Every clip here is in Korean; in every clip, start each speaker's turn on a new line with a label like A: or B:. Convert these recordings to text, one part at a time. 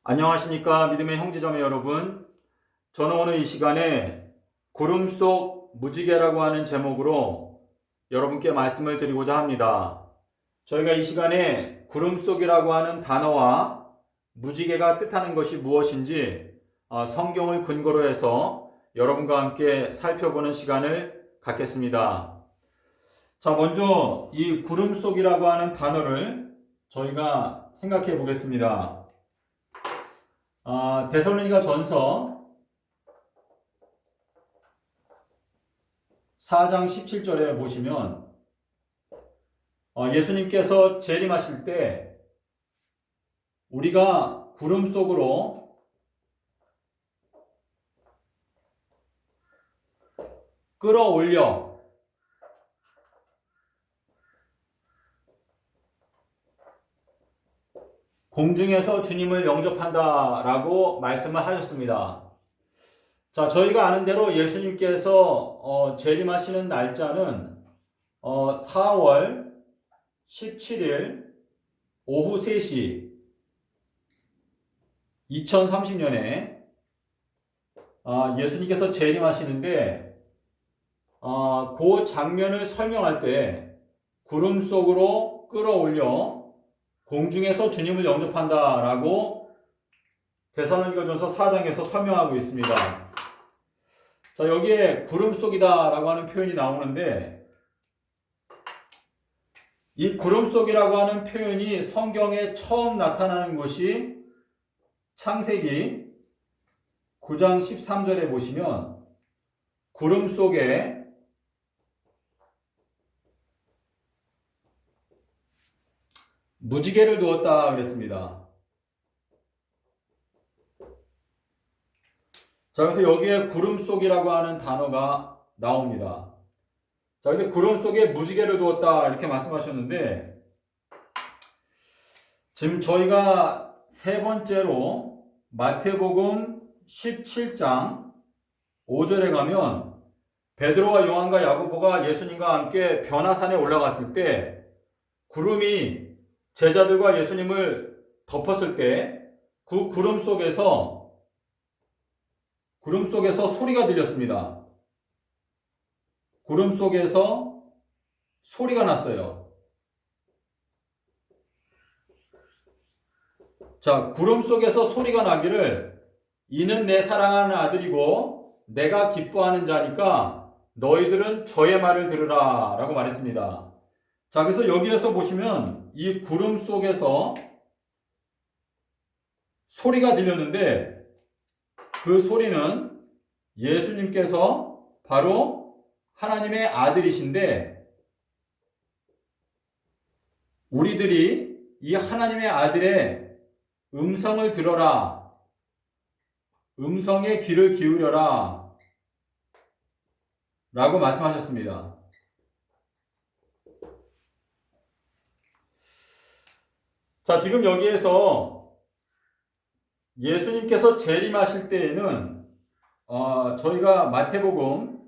A: 안녕하십니까 믿음의 형제자매 여러분. 저는 오늘 이 시간에 구름 속 무지개라고 하는 제목으로 여러분께 말씀을 드리고자 합니다. 저희가 이 시간에 구름 속이라고 하는 단어와 무지개가 뜻하는 것이 무엇인지 성경을 근거로 해서 여러분과 함께 살펴보는 시간을 갖겠습니다. 자, 먼저 이 구름 속이라고 하는 단어를 저희가 생각해 보겠습니다. 데살로니가 전서 4장 17절에 보시면 예수님께서 재림하실 때 우리가 구름 속으로 끌어올려 공중에서 주님을 영접한다라고 말씀을 하셨습니다. 자, 저희가 아는 대로 예수님께서 재림하시는 날짜는 4월 17일 오후 3시 2030년에 예수님께서 재림하시는데 그 장면을 설명할 때 구름 속으로 끌어올려 공중에서 주님을 영접한다라고 데살로니가전서 4장에서 설명하고 있습니다. 자, 여기에 구름 속이다라고 하는 표현이 나오는데 이 구름 속이라고 하는 표현이 성경에 처음 나타나는 것이 창세기 9장 13절에 보시면 구름 속에 무지개를 두었다 그랬습니다. 자, 그래서 여기에 구름 속이라고 하는 단어가 나옵니다. 자, 근데 구름 속에 무지개를 두었다 이렇게 말씀하셨는데 지금 저희가 세 번째로 마태복음 17장 5절에 가면 베드로와 요한과 야고보가 예수님과 함께 변화산에 올라갔을 때 구름이 제자들과 예수님을 덮었을 때 그 구름 속에서 소리가 들렸습니다. 구름 속에서 소리가 났어요. 자, 구름 속에서 소리가 나기를 이는 내 사랑하는 아들이고 내가 기뻐하는 자니까 너희들은 저의 말을 들으라 라고 말했습니다. 자, 그래서 여기에서 보시면 이 구름 속에서 소리가 들렸는데 그 소리는 예수님께서 바로 하나님의 아들이신데 우리들이 이 하나님의 아들의 음성을 들어라, 음성의 귀를 기울여라 라고 말씀하셨습니다. 자, 지금 여기에서 예수님께서 재림하실 때에는 저희가 마태복음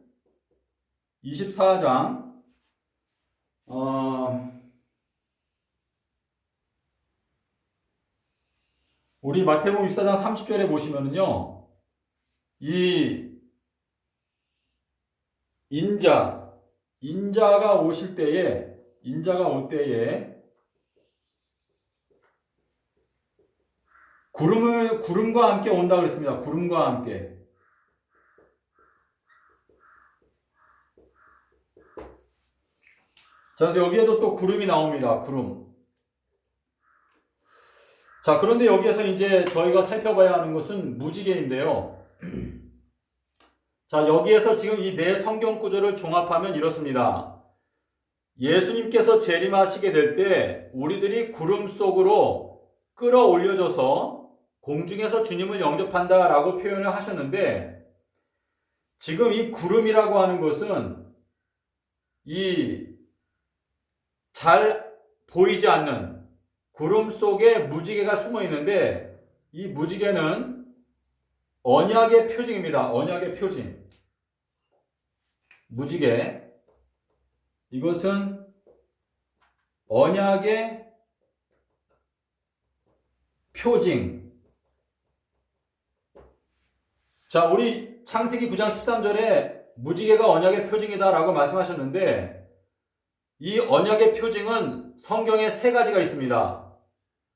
A: 24장 우리 마태복음 24장 30절에 보시면은요, 이 인자가 오실 때에 구름과 함께 온다 그랬습니다. 구름과 함께. 자, 여기에도 또 구름이 나옵니다. 구름. 자, 그런데 여기에서 이제 저희가 살펴봐야 하는 것은 무지개인데요. 자, 여기에서 지금 이 네 성경 구절을 종합하면 이렇습니다. 예수님께서 재림하시게 될 때 우리들이 구름 속으로 끌어올려져서 공중에서 주님을 영접한다라고 표현을 하셨는데 지금 이 구름이라고 하는 것은 이 잘 보이지 않는 구름 속에 무지개가 숨어 있는데 이 무지개는 언약의 표징입니다. 언약의 표징. 무지개. 이것은 언약의 표징. 자, 우리 창세기 9장 13절에 무지개가 언약의 표징이다라고 말씀하셨는데 이 언약의 표징은 성경에 세 가지가 있습니다.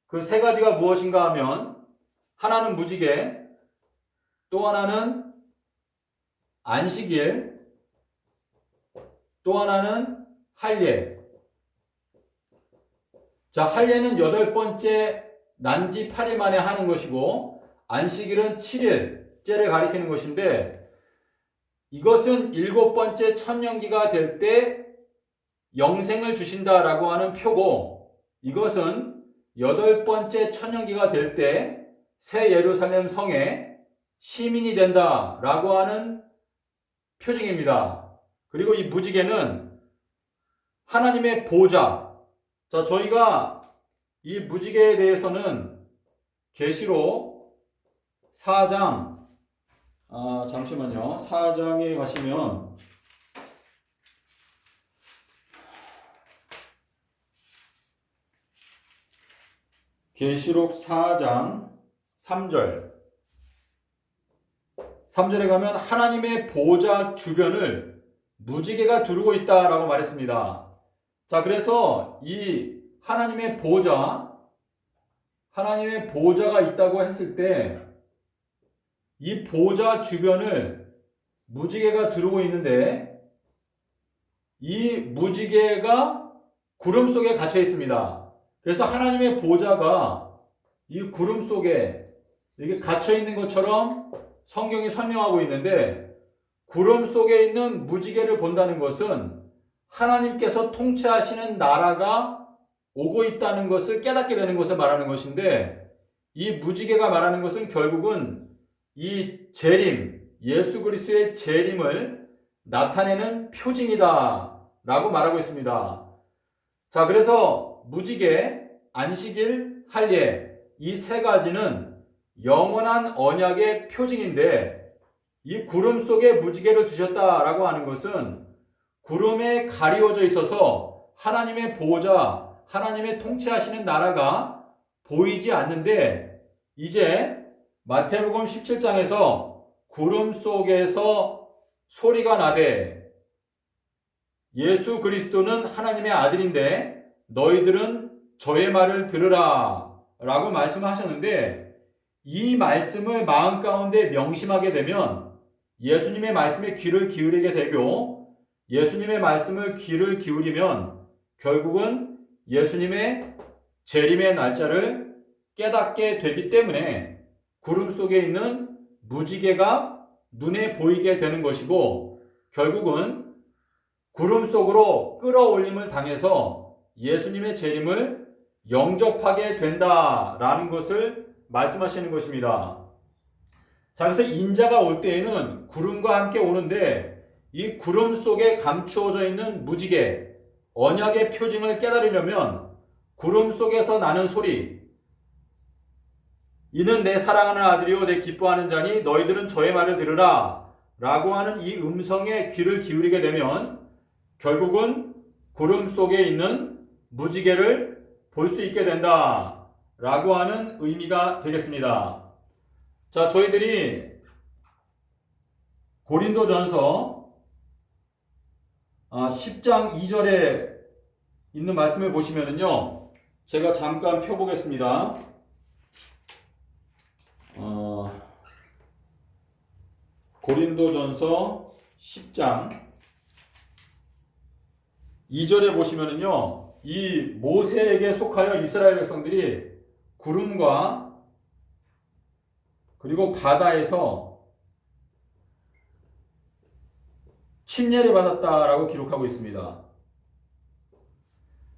A: 그 세 가지가 무엇인가 하면 하나는 무지개, 또 하나는 안식일, 또 하나는 할례. 자, 할례는 8번째 난지 8일 만에 하는 것이고 안식일은 7일째를 가리키는 것인데 이것은 7번째 천년기가 될 때 영생을 주신다라고 하는 표고 이것은 8번째 천년기가 될 때 새 예루살렘 성의 시민이 된다라고 하는 표징입니다. 그리고 이 무지개는 하나님의 보좌. 자, 저희가 이 무지개에 대해서는 계시록 4장 잠시만요. 4장에 가시면 계시록 4장 3절 3절에 가면 하나님의 보좌 주변을 무지개가 두르고 있다라고 말했습니다. 자, 그래서 이 하나님의 보좌가 있다고 했을 때 이 보좌 주변을 무지개가 두르고 있는데 이 무지개가 구름 속에 갇혀 있습니다. 그래서 하나님의 보좌가 이 구름 속에 이게 갇혀 있는 것처럼 성경이 설명하고 있는데 구름 속에 있는 무지개를 본다는 것은 하나님께서 통치하시는 나라가 오고 있다는 것을 깨닫게 되는 것을 말하는 것인데 이 무지개가 말하는 것은 결국은 이 재림, 예수 그리스도의 재림을 나타내는 표징이다 라고 말하고 있습니다. 자, 그래서 무지개, 안식일, 할례 이 세 가지는 영원한 언약의 표징인데 이 구름 속에 무지개를 두셨다라고 하는 것은 구름에 가리워져 있어서 하나님의 보좌, 하나님의 통치하시는 나라가 보이지 않는데 이제 마태복음 17장에서 구름 속에서 소리가 나되 예수 그리스도는 하나님의 아들인데 너희들은 저의 말을 들으라 라고 말씀하셨는데 이 말씀을 마음 가운데 명심하게 되면 예수님의 말씀에 귀를 기울이게 되고 예수님의 말씀을 귀를 기울이면 결국은 예수님의 재림의 날짜를 깨닫게 되기 때문에 구름 속에 있는 무지개가 눈에 보이게 되는 것이고 결국은 구름 속으로 끌어올림을 당해서 예수님의 재림을 영접하게 된다라는 것을 말씀하시는 것입니다. 자, 그래서 인자가 올 때에는 구름과 함께 오는데 이 구름 속에 감추어져 있는 무지개, 언약의 표징을 깨달으려면 구름 속에서 나는 소리, 이는 내 사랑하는 아들이요 내 기뻐하는 자니 너희들은 저의 말을 들으라 라고 하는 이 음성에 귀를 기울이게 되면 결국은 구름 속에 있는 무지개를 볼 수 있게 된다 라고 하는 의미가 되겠습니다. 자, 저희들이 고린도전서 10장 2절에 있는 말씀을 보시면은요, 제가 잠깐 펴보겠습니다. 고린도전서 10장 2절에 보시면은요, 이 모세에게 속하여 이스라엘 백성들이 구름과 그리고 바다에서 침례를 받았다라고 기록하고 있습니다.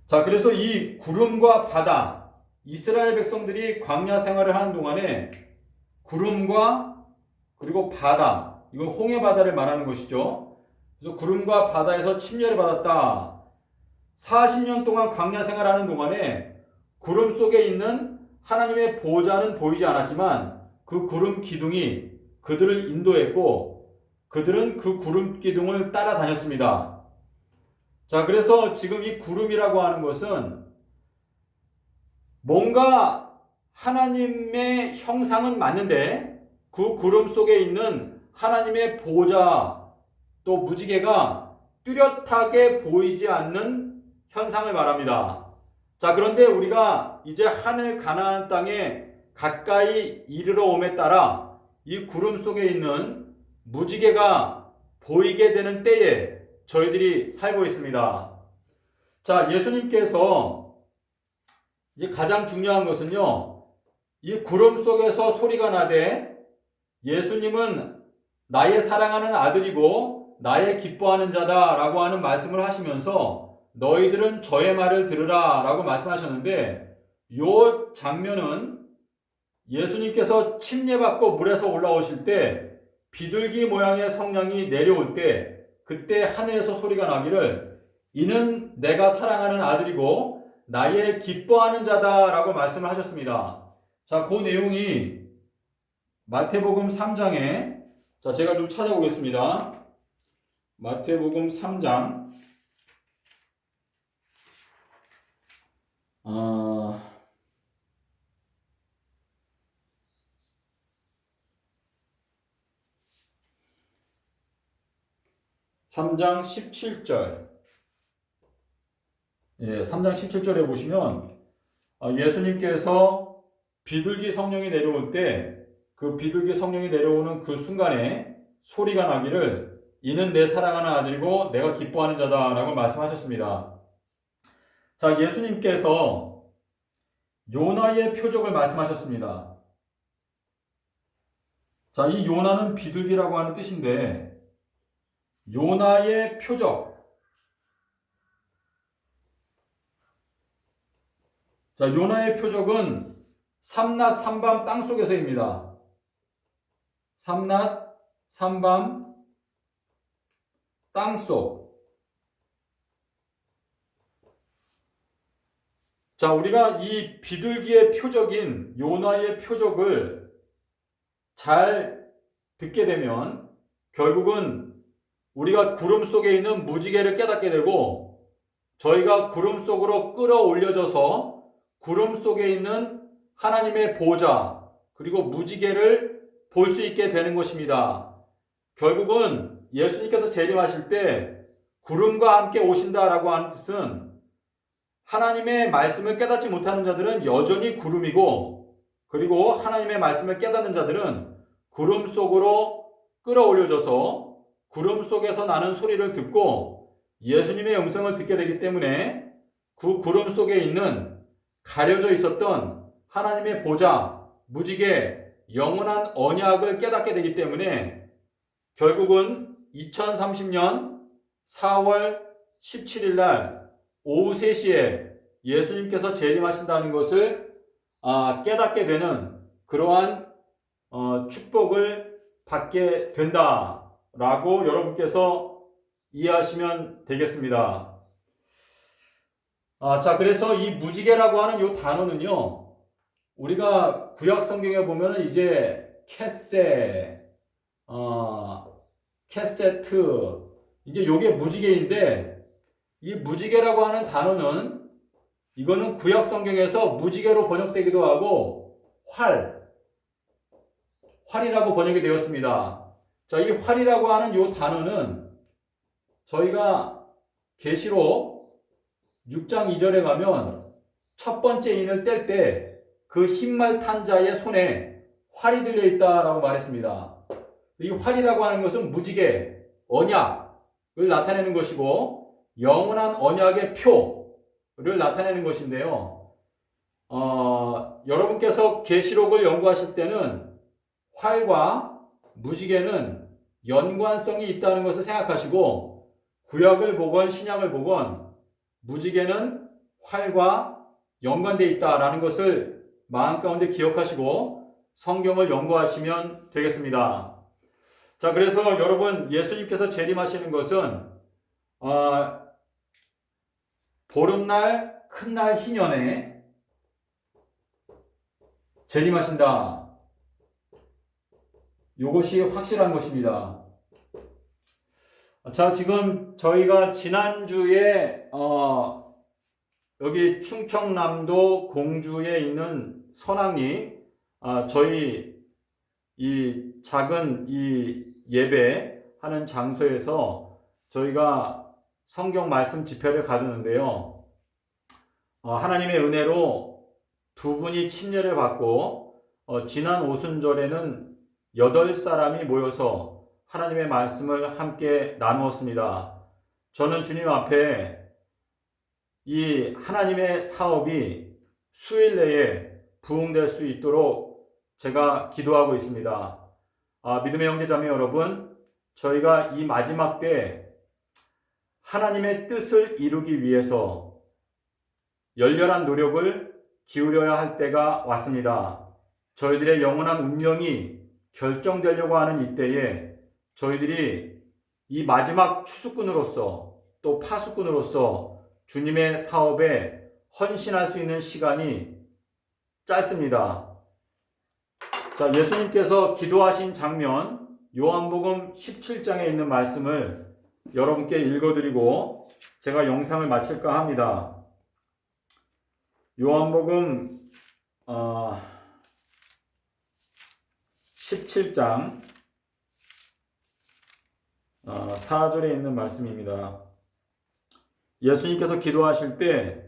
A: 자, 그래서 이 구름과 바다, 이스라엘 백성들이 광야 생활을 하는 동안에 구름과 그리고 바다, 이건 홍해 바다를 말하는 것이죠. 그래서 구름과 바다에서 침례를 받았다. 40년 동안 광야 생활하는 동안에 구름 속에 있는 하나님의 보좌는 보이지 않았지만 그 구름 기둥이 그들을 인도했고 그들은 그 구름 기둥을 따라다녔습니다. 자, 그래서 지금 이 구름이라고 하는 것은 뭔가 하나님의 형상은 맞는데 그 구름 속에 있는 하나님의 보좌 또 무지개가 뚜렷하게 보이지 않는 현상을 말합니다. 자, 그런데 우리가 이제 하늘 가나안 땅에 가까이 이르러 옴에 따라 이 구름 속에 있는 무지개가 보이게 되는 때에 저희들이 살고 있습니다. 자, 예수님께서 이제 가장 중요한 것은요, 이 구름 속에서 소리가 나되 예수님은 나의 사랑하는 아들이고 나의 기뻐하는 자다라고 하는 말씀을 하시면서 너희들은 저의 말을 들으라 라고 말씀하셨는데, 이 장면은 예수님께서 침례받고 물에서 올라오실 때 비둘기 모양의 성령이 내려올 때 그때 하늘에서 소리가 나기를 이는 내가 사랑하는 아들이고 나의 기뻐하는 자다라고 말씀을 하셨습니다. 자, 그 내용이 마태복음 3장에, 자, 제가 좀 찾아보겠습니다. 마태복음 3장 3장 17절. 예, 3장 17절에 보시면 예수님께서 비둘기 성령이 내려올 때 그 비둘기 성령이 내려오는 그 순간에 소리가 나기를 이는 내 사랑하는 아들이고 내가 기뻐하는 자다라고 말씀하셨습니다. 자, 예수님께서 요나의 표적을 말씀하셨습니다. 자, 이 요나는 비둘기라고 하는 뜻인데 요나의 표적. 자, 요나의 표적은 삼낮 삼밤 땅속에서입니다. 삼낮 삼밤 땅속. 자, 우리가 이 비둘기의 표적인 요나의 표적을 잘 듣게 되면 결국은 우리가 구름 속에 있는 무지개를 깨닫게 되고 저희가 구름 속으로 끌어올려져서 구름 속에 있는 하나님의 보좌 그리고 무지개를 볼 수 있게 되는 것입니다. 결국은 예수님께서 재림하실 때 구름과 함께 오신다라고 하는 뜻은 하나님의 말씀을 깨닫지 못하는 자들은 여전히 구름이고 그리고 하나님의 말씀을 깨닫는 자들은 구름 속으로 끌어올려져서 구름 속에서 나는 소리를 듣고 예수님의 음성을 듣게 되기 때문에 그 구름 속에 있는 가려져 있었던 하나님의 보좌, 무지개, 영원한 언약을 깨닫게 되기 때문에 결국은 2030년 4월 17일 날 오후 3시에 예수님께서 재림하신다는 것을 깨닫게 되는 그러한 축복을 받게 된다라고 여러분께서 이해하시면 되겠습니다. 자, 그래서 이 무지개라고 하는 이 단어는요, 우리가 구약 성경에 보면은 이제 캐세트, 이제 요게 무지개인데, 이 무지개라고 하는 단어는 이거는 구약 성경에서 무지개로 번역되기도 하고 활이라고 번역이 되었습니다. 자, 이 활이라고 하는 요 단어는 저희가 계시록 6장 2절에 가면 첫 번째 인을 뗄 때 그 흰말 탄 자의 손에 활이 들려 있다라고 말했습니다. 이 활이라고 하는 것은 무지개, 언약을 나타내는 것이고 영원한 언약의 표를 나타내는 것인데요. 여러분께서 계시록을 연구하실 때는 활과 무지개는 연관성이 있다는 것을 생각하시고 구약을 보건 신약을 보건 무지개는 활과 연관되어 있다라는 것을 마음 가운데 기억하시고 성경을 연구하시면 되겠습니다. 자, 그래서 여러분 예수님께서 재림하시는 것은 보름날 큰날 희년에 재림하신다. 이것이 확실한 것입니다. 자, 지금 저희가 지난주에 여기 충청남도 공주에 있는 선왕리 저희 이 작은 이 예배하는 장소에서 저희가 성경 말씀 집회를 가졌는데요. 하나님의 은혜로 두 분이 침례를 받고 지난 오순절에는 8사람이 모여서 하나님의 말씀을 함께 나누었습니다. 저는 주님 앞에 이 하나님의 사업이 수일 내에 부흥될 수 있도록 제가 기도하고 있습니다. 믿음의 형제자매 여러분, 저희가 이 마지막 때 하나님의 뜻을 이루기 위해서 열렬한 노력을 기울여야 할 때가 왔습니다. 저희들의 영원한 운명이 결정되려고 하는 이때에 저희들이 이 마지막 추수꾼으로서 또 파수꾼으로서 주님의 사업에 헌신할 수 있는 시간이 짧습니다. 자, 예수님께서 기도하신 장면 요한복음 17장에 있는 말씀을 여러분께 읽어드리고 제가 영상을 마칠까 합니다. 요한복음 17장 4절에 있는 말씀입니다. 예수님께서 기도하실 때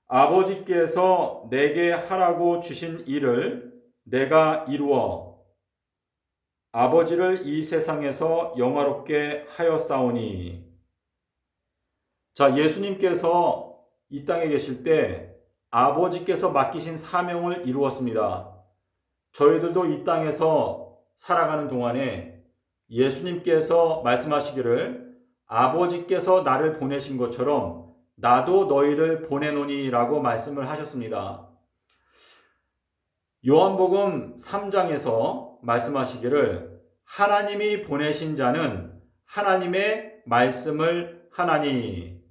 A: 아버지께서 내게 하라고 주신 일을 내가 이루어 아버지를 이 세상에서 영화롭게 하였사오니. 자, 예수님께서 이 땅에 계실 때 아버지께서 맡기신 사명을 이루었습니다. 저희들도 이 땅에서 살아가는 동안에 예수님께서 말씀하시기를 아버지께서 나를 보내신 것처럼 나도 너희를 보내노니 라고 말씀을 하셨습니다. 요한복음 3장에서 말씀하시기를 하나님이 보내신 자는 하나님의 말씀을 하나니.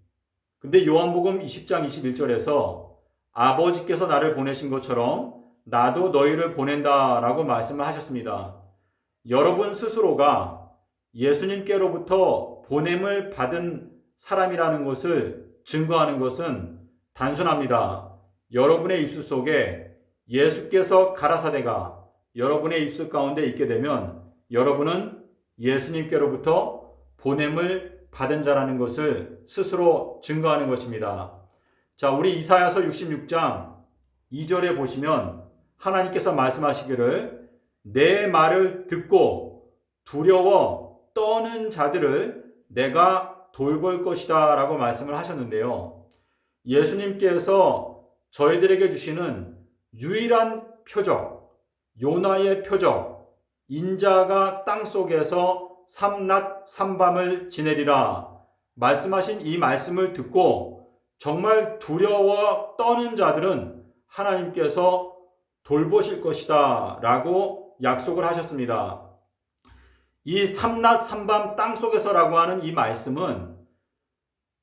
A: 근데 요한복음 20장 21절에서 아버지께서 나를 보내신 것처럼 나도 너희를 보낸다 라고 말씀을 하셨습니다. 여러분 스스로가 예수님께로부터 보냄을 받은 사람이라는 것을 증거하는 것은 단순합니다. 여러분의 입술 속에 예수께서 가라사대가 여러분의 입술 가운데 있게 되면 여러분은 예수님께로부터 보냄을 받은 자라는 것을 스스로 증거하는 것입니다. 자, 우리 이사야서 66장 2절에 보시면 하나님께서 말씀하시기를 내 말을 듣고 두려워 떠는 자들을 내가 돌볼 것이다 라고 말씀을 하셨는데요. 예수님께서 저희들에게 주시는 유일한 표적, 요나의 표적, 인자가 땅속에서 삼낮 삼밤을 지내리라 말씀하신 이 말씀을 듣고 정말 두려워 떠는 자들은 하나님께서 돌보실 것이다 라고 약속을 하셨습니다. 이 삼낮 삼밤 땅속에서라고 하는 이 말씀은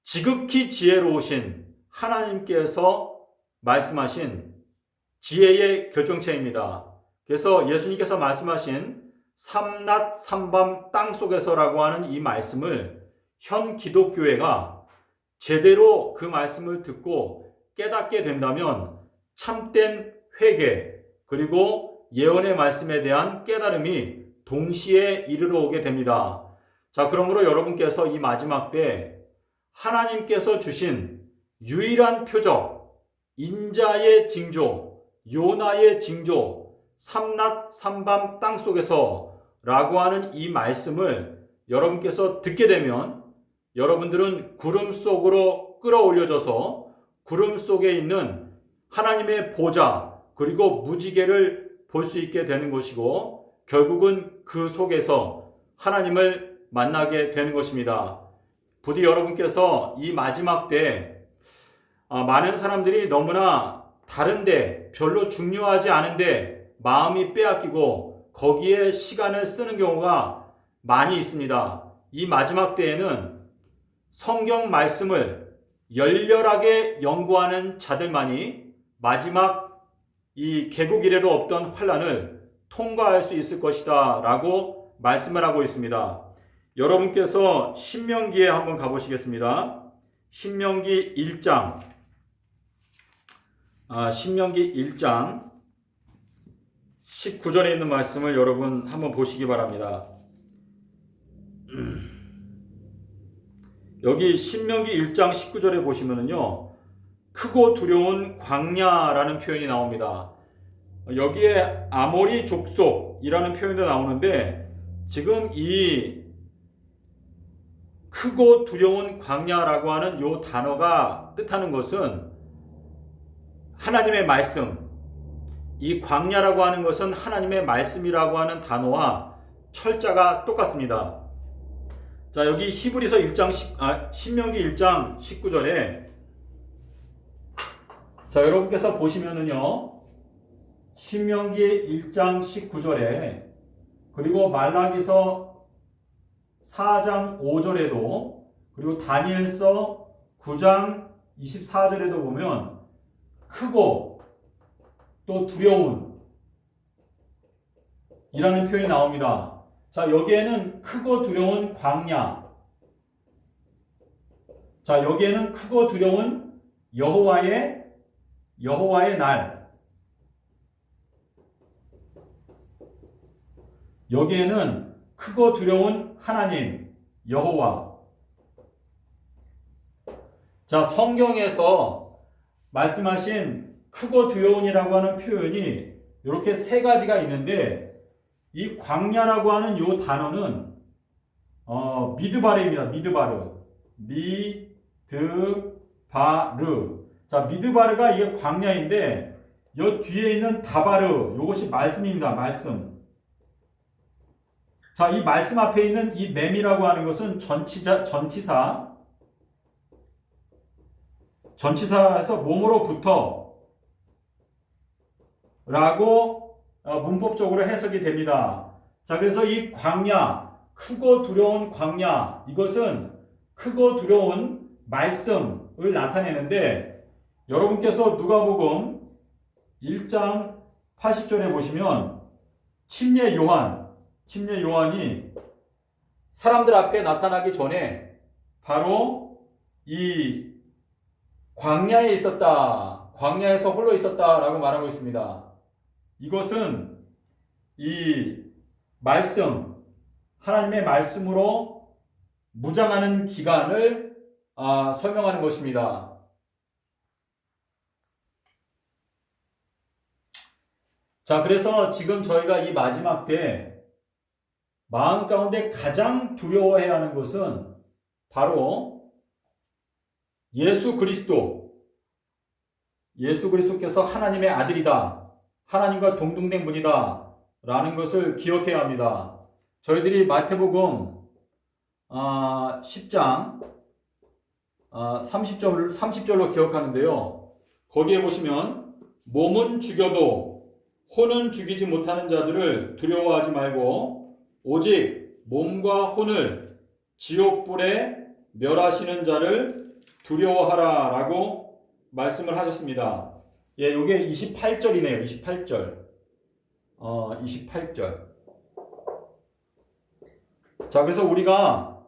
A: 지극히 지혜로우신 하나님께서 말씀하신 지혜의 결정체입니다. 그래서 예수님께서 말씀하신 삼낮 삼밤 땅속에서라고 하는 이 말씀을 현 기독교회가 제대로 그 말씀을 듣고 깨닫게 된다면 참된 회개 그리고 예언의 말씀에 대한 깨달음이 동시에 이르러 오게 됩니다. 자, 그러므로 여러분께서 이 마지막 때 하나님께서 주신 유일한 표적, 인자의 징조, 요나의 징조, 삼낮 삼밤 땅속에서 라고 하는 이 말씀을 여러분께서 듣게 되면 여러분들은 구름 속으로 끌어올려져서 구름 속에 있는 하나님의 보좌 그리고 무지개를 볼 수 있게 되는 것이고 결국은 그 속에서 하나님을 만나게 되는 것입니다. 부디 여러분께서 이 마지막 때 많은 사람들이 너무나 다른데 별로 중요하지 않은데 마음이 빼앗기고 거기에 시간을 쓰는 경우가 많이 있습니다. 이 마지막 때에는 성경 말씀을 열렬하게 연구하는 자들만이 마지막 이 개국 이래로 없던 환난을 통과할 수 있을 것이다 라고 말씀을 하고 있습니다. 여러분께서 신명기에 한번 가보시겠습니다. 신명기 1장 10 19절에 있는 말씀을 여러분 한번 보시기 바랍니다. 여기 신명기 1장 19절에 보시면은요, 크고 두려운 광야라는 표현이 나옵니다. 여기에 아모리 족속이라는 표현도 나오는데, 지금 이 크고 두려운 광야라고 하는 이 단어가 뜻하는 것은 하나님의 말씀, 이 광야라고 하는 것은 하나님의 말씀이라고 하는 단어와 철자가 똑같습니다. 자, 여기 히브리서 1장 신명기 1장 19절에 자, 여러분께서 보시면은요, 신명기 1장 19절에 그리고 말라기서 4장 5절에도 그리고 다니엘서 9장 24절에도 보면 크고 또 두려운 이라는 표현이 나옵니다. 자, 여기에는 크고 두려운 광야, 자, 여기에는 크고 두려운 여호와의 날, 여기에는 크고 두려운 하나님 여호와. 자, 성경에서 말씀하신 크고 두려운이라고 하는 표현이 이렇게 세 가지가 있는데, 이 광야라고 하는 이 단어는 미드바르입니다. 미드바르. 자, 미드바르가 이게 광야인데, 이 뒤에 있는 다바르, 이것이 말씀입니다. 말씀. 자, 이 말씀 앞에 있는 이 맴이라고 하는 것은 전치사에서 몸으로부터 라고 문법적으로 해석이 됩니다. 자, 그래서 이 광야, 크고 두려운 광야, 이것은 크고 두려운 말씀을 나타내는데, 여러분께서 누가복음 1장 80절에 보시면 침례 요한이 사람들 앞에 나타나기 전에 바로 이 광야에 있었다, 광야에서 홀로 있었다라고 말하고 있습니다. 이것은 이 말씀, 하나님의 말씀으로 무장하는 기간을 설명하는 것입니다. 자, 그래서 지금 저희가 이 마지막 때 마음 가운데 가장 두려워해야 하는 것은 바로 예수 그리스도께서 하나님의 아들이다, 하나님과 동등된 분이다 라는 것을 기억해야 합니다. 저희들이 마태복음 10장 30절로 기억하는데요, 거기에 보시면 몸은 죽여도 혼은 죽이지 못하는 자들을 두려워하지 말고 오직 몸과 혼을 지옥불에 멸하시는 자를 두려워하라 라고 말씀을 하셨습니다. 예, 요게 28절이네요. 28절. 자, 그래서 우리가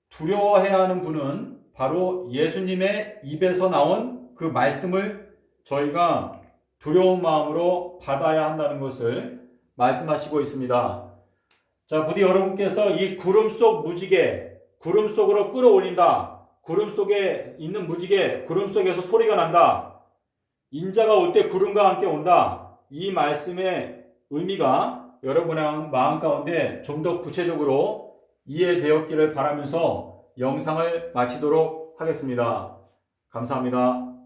A: 두려워해야 하는 분은 바로 예수님의 입에서 나온 그 말씀을 저희가 두려운 마음으로 받아야 한다는 것을 말씀하시고 있습니다. 자, 부디 여러분께서 이 구름 속 무지개, 구름 속으로 끌어올린다, 구름 속에 있는 무지개, 구름 속에서 소리가 난다, 인자가 올 때 구름과 함께 온다, 이 말씀의 의미가 여러분의 마음 가운데 좀 더 구체적으로 이해되었기를 바라면서 영상을 마치도록 하겠습니다. 감사합니다.